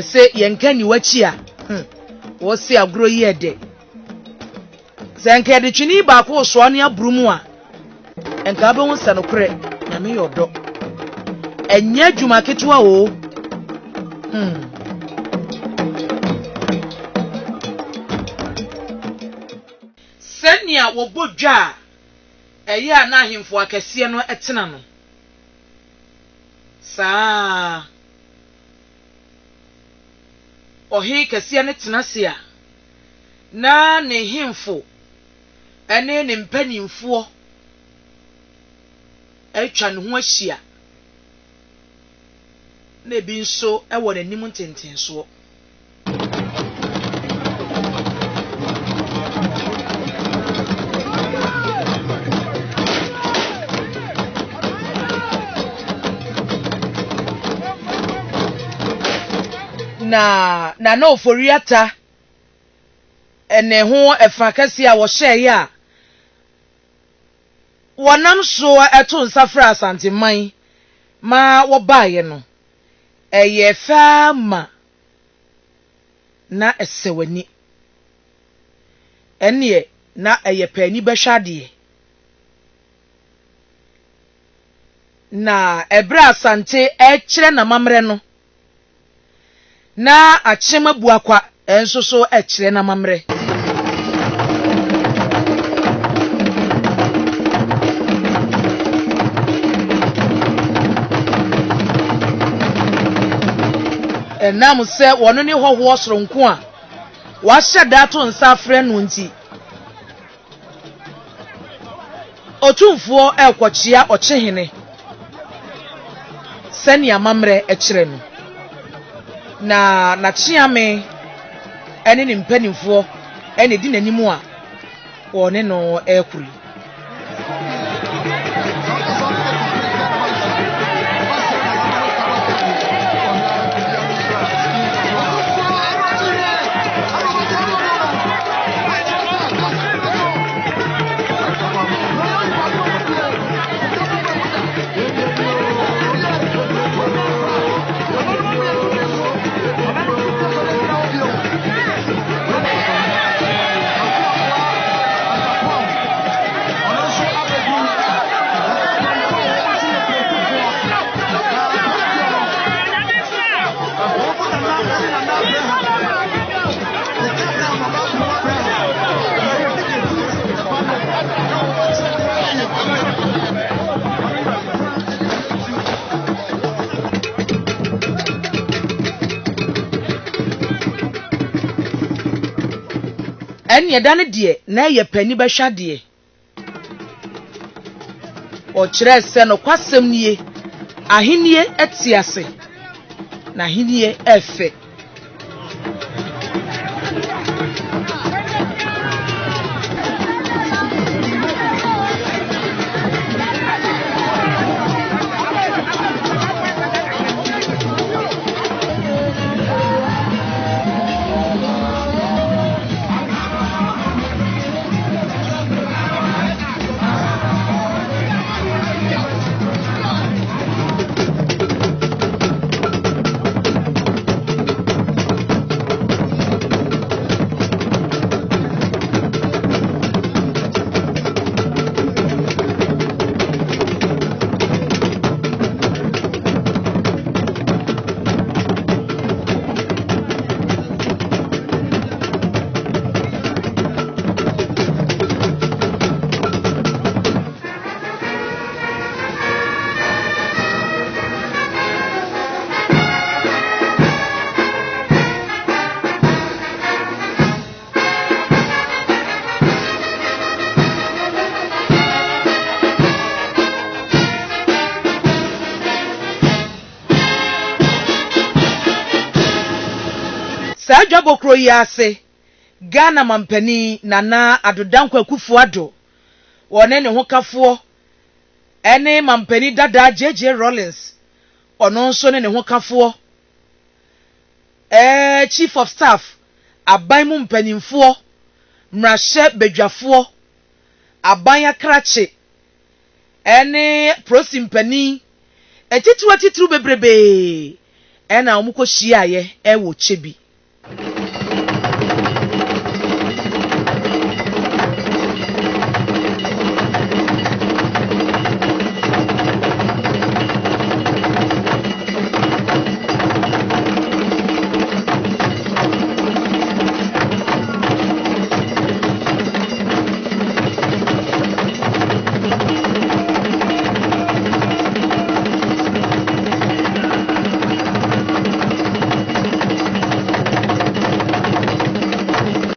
say yenka ni wachi a wo se agro yi ede senka de twini ba ko so ne abrumu a enka be hu se no kure nyame yodo enye adwuma ketewa o senia wo bodwa eye ana ahemfo akese no etena no saa ohi kese ne tena se a na ne hemfo ene ne mpanimfo etwa ne ho ahia na bi nso ewo nanim ntentenso na oforiata ene ho efakasi a wo hye a wonam so eto nsafra Asante man ma wo baaye no eye fama na esewani ene na eye pani behwade na ebra Asante kire na mamre no na Akyem abuakwa enso so kire na mamre enam se wono ne hoho soronko a wa hyeda to nsafre no nti otumfo ekwochia ochehene senia mamre kire no na chiame ene ni mpanimfo ene di nanimu a wone no ekuri enye dane de na ye pani behwade o kire se no kwasem nie ahenie etiase na ahenie efe sa dwabokro yi ase Ghana mampani nana adodankwa Akufo-Addo wone ne hokafo ene mampani dada Agyei Rollins ono nso ne hokafo chief of staff aban mu mpanimfo mrahye bedwafo aban akrache ene prosimpani etitru bebrebe ɛna ɔmo kɔ hyiaeɛ ɛwɔ kyebi